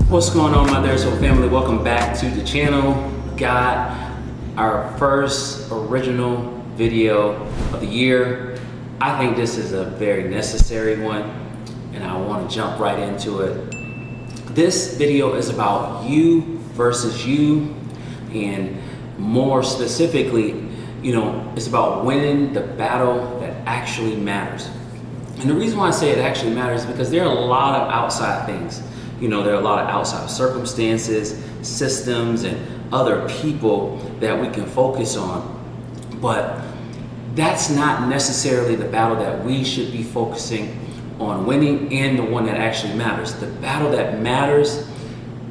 What's going on, my There So family? Welcome back to the channel. Got our first original video of the year. I think this is a very necessary one, and I want to jump right into it. This video is about you versus you, and more specifically, it's about winning the battle that actually matters. And the reason why I say it actually matters is because there are a lot of outside things. There are a lot of outside circumstances, systems, and other people that we can focus on. But that's not necessarily the battle that we should be focusing on winning, and the one that actually matters. The battle that matters,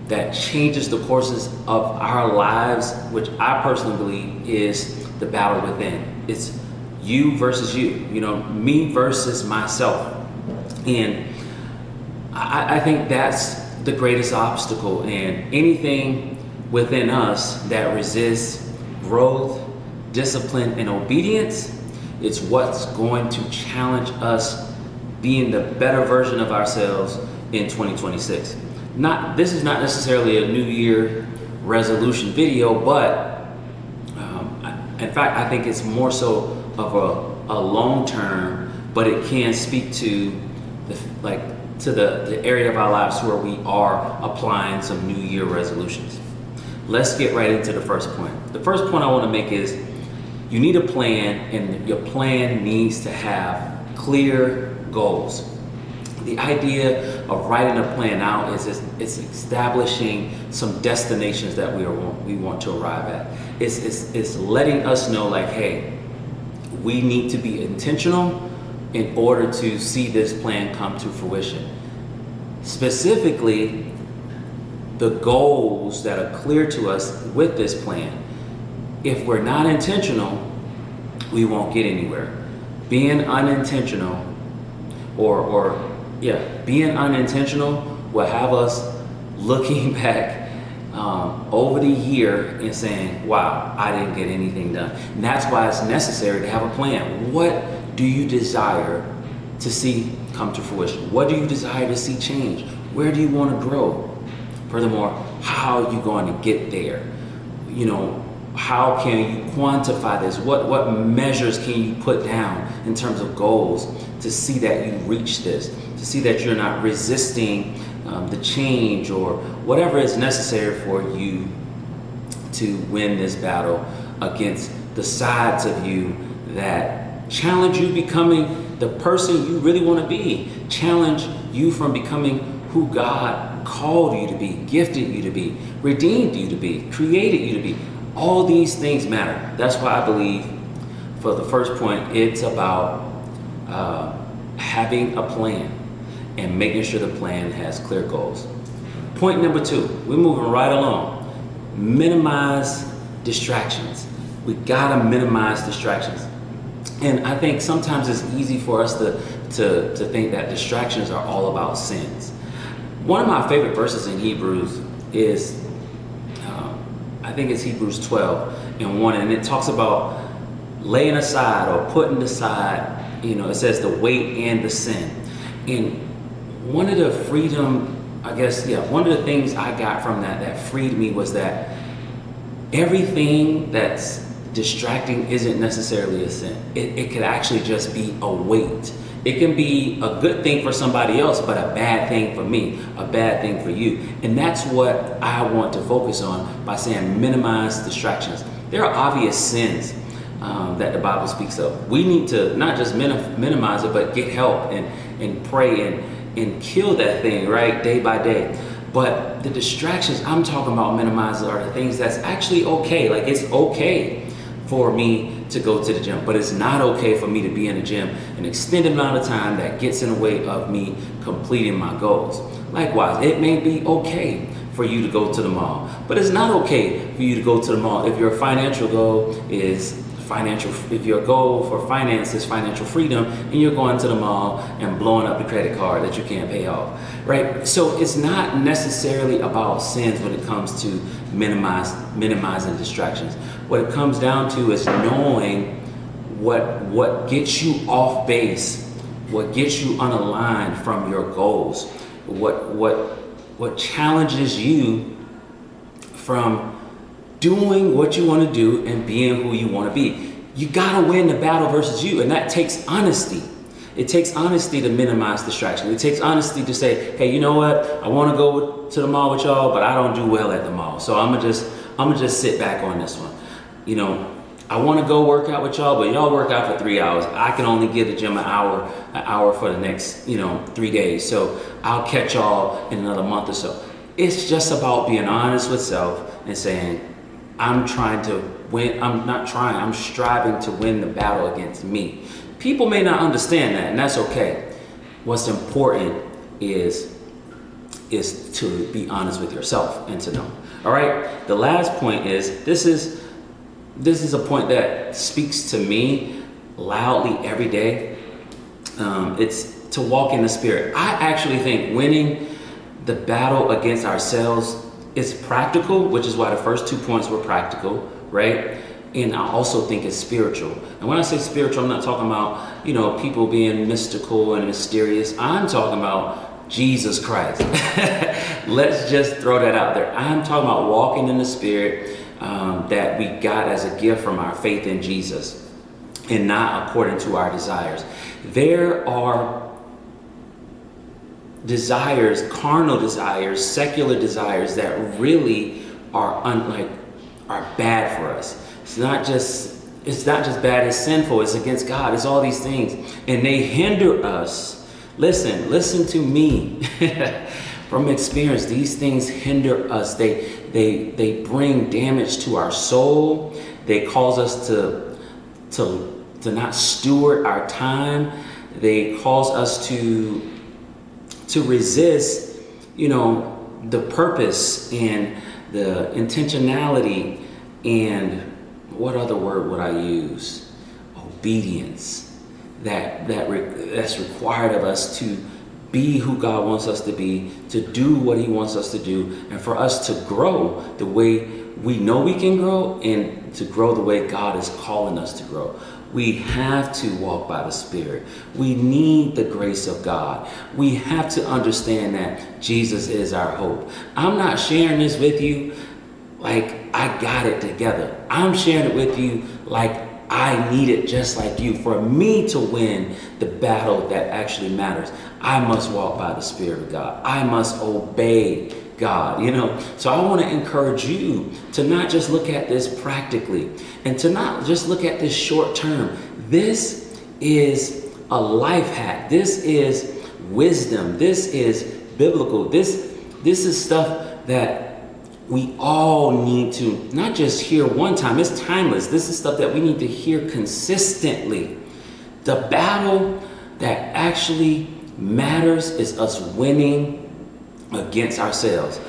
that changes the courses of our lives, which I personally believe is the battle within. It's you versus you, me versus myself. And I think that's the greatest obstacle, and anything within us that resists growth, discipline, and obedience, it's what's going to challenge us being the better version of ourselves in 2026. This is not necessarily a New Year resolution video, but in fact, I think it's more so of a long term, but it can speak to the area of our lives where we are applying some New Year resolutions. Let's get right into the first point. The first point I want to make is you need a plan, and your plan needs to have clear goals. The idea of writing a plan out is it's establishing some destinations that we want to arrive at. It's letting us know, like, hey, we need to be intentional in order to see this plan come to fruition. Specifically, the goals that are clear to us with this plan. If we're not intentional, we won't get anywhere. Being unintentional being unintentional will have us looking back over the year and saying, wow, I didn't get anything done. And that's why it's necessary to have a plan. What do you desire to see come to fruition? What do you desire to see change? Where do you want to grow? Furthermore, how are you going to get there? How can you quantify this? What measures can you put down in terms of goals to see that you reach this, to see that you're not resisting the change or whatever is necessary for you to win this battle against the sides of you that challenge you becoming the person you really want to be, challenge you from becoming who God called you to be, gifted you to be, redeemed you to be, created you to be. All these things matter. That's why I believe, for the first point, it's about having a plan and making sure the plan has clear goals. Point number 2, we're moving right along. Minimize distractions. We gotta minimize distractions. And I think sometimes it's easy for us to think that distractions are all about sins. One of my favorite verses in Hebrews is, I think it's Hebrews 12:1, and it talks about laying aside or putting aside, it says the weight and the sin. And one of the one of the things I got from that freed me was that everything that's distracting isn't necessarily a sin. It could actually just be a weight. It can be a good thing for somebody else, but a bad thing for me, a bad thing for you. And that's what I want to focus on by saying minimize distractions. There are obvious sins that the Bible speaks of. We need to not just minimize it, but get help and pray and kill that thing, right, day by day. But the distractions I'm talking about minimizing are the things that's actually okay. Like, it's okay for me to go to the gym, but it's not okay for me to be in the gym an extended amount of time that gets in the way of me completing my goals. Likewise, it may be okay for you to go to the mall, but it's not okay for you to go to the mall if your financial goal is if your goal for finance is financial freedom, and you're going to the mall and blowing up the credit card that you can't pay off, right? So it's not necessarily about sins when it comes to minimizing distractions. What it comes down to is knowing what gets you off base, what gets you unaligned from your goals. What challenges you from doing what you want to do and being who you want to be. You gotta win the battle versus you, and that takes honesty. It takes honesty to minimize distraction. It takes honesty to say, hey, you know what? I want to go to the mall with y'all, but I don't do well at the mall, so I'm gonna just sit back on this one. You know, I want to go work out with y'all, but y'all work out for 3 hours. I can only get the gym an hour for the next 3 days. So I'll catch y'all in another month or so. It's just about being honest with self and saying, I'm trying to win. I'm striving to win the battle against me. People may not understand that, and that's okay. What's important is to be honest with yourself and to know. All right. The last point is this is a point that speaks to me loudly every day. It's to walk in the Spirit. I actually think winning the battle against ourselves is practical, which is why the first 2 points were practical, right? And I also think it's spiritual. And when I say spiritual, I'm not talking about, people being mystical and mysterious. I'm talking about Jesus Christ. Let's just throw that out there. I'm talking about walking in the Spirit that we got as a gift from our faith in Jesus and not according to our desires. There are desires, carnal desires, secular desires that really are bad for us. It's not just bad, it's sinful, it's against God, it's all these things. And they hinder us. Listen to me. From experience, these things hinder us. They bring damage to our soul. They cause us to not steward our time. They cause us to resist, the purpose and the intentionality and what other word would I use? Obedience that's required of us to be who God wants us to be, to do what He wants us to do, and for us to grow the way we know we can grow and to grow the way God is calling us to grow. We have to walk by the Spirit. We need the grace of God. We have to understand that Jesus is our hope. I'm not sharing this with you like I got it together. I'm sharing it with you like I need it just like you. For me to win the battle that actually matters, I must walk by the Spirit of God. I must obey God, So I want to encourage you to not just look at this practically and to not just look at this short term. This is a life hack. This is wisdom. This is biblical. This is stuff that we all need to not just hear one time. It's timeless. This is stuff that we need to hear consistently. The battle that actually matters is us winning against ourselves.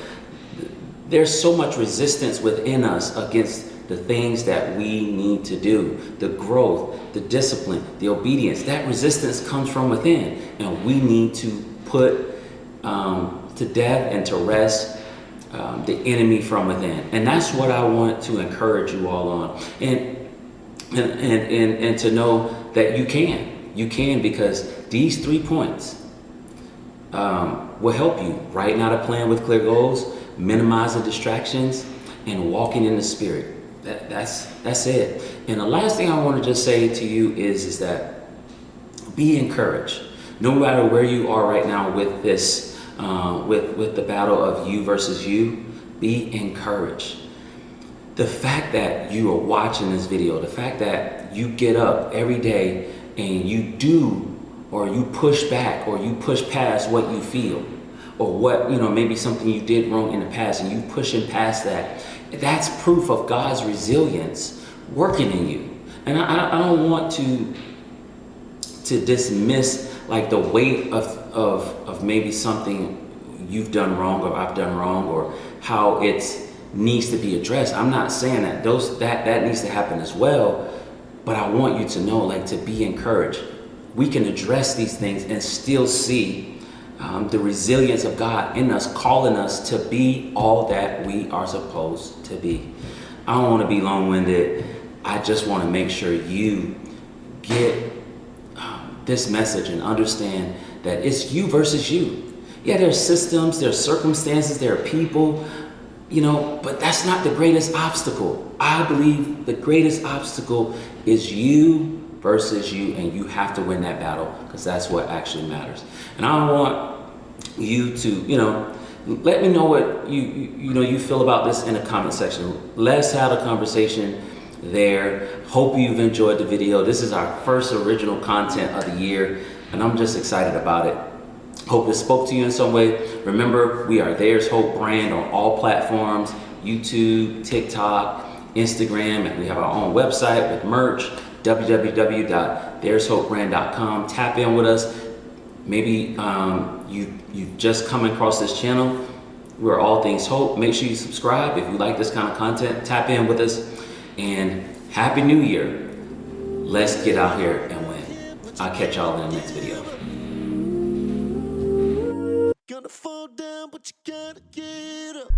There's so much resistance within us against the things that we need to do, the growth, the discipline, the obedience. That resistance comes from within, and we need to put to death and to rest the enemy from within. And that's what I want to encourage you all on, and to know that you can, because these 3 points will help you writing out a plan with clear goals, minimizing distractions, and walking in the Spirit. That's it. And the last thing I want to just say to you is that be encouraged. No matter where you are right now with this, with the battle of you versus you, be encouraged. The fact that you are watching this video, the fact that you get up every day and you do, or you push back, or you push past what you feel, or what, maybe something you did wrong in the past and you pushing past that, that's proof of God's resilience working in you. And I don't want to dismiss like the weight of maybe something you've done wrong or I've done wrong, or how it needs to be addressed. I'm not saying that that needs to happen as well, but I want you to know, to be encouraged. We can address these things and still see the resilience of God in us, calling us to be all that we are supposed to be. I don't want to be long-winded. I just want to make sure you get this message and understand that it's you versus you. Yeah, there's systems, there's circumstances, there are people, but that's not the greatest obstacle. I believe the greatest obstacle is you versus you, and you have to win that battle, because that's what actually matters. And I want you to, let me know what you feel about this in the comment section. Let's have a conversation there. Hope you've enjoyed the video. This is our first original content of the year, and I'm just excited about it. Hope it spoke to you in some way. Remember, we are There's Hope brand on all platforms: YouTube, TikTok, Instagram, and we have our own website with merch, www.there'shopebrand.com. Tap in with us. Maybe you've just come across this channel. We're All Things Hope. Make sure you subscribe if you like this kind of content. Tap in with us, and Happy New Year. Let's get out here and win. I'll catch y'all in the next video. Gonna fall down, but you gotta get up.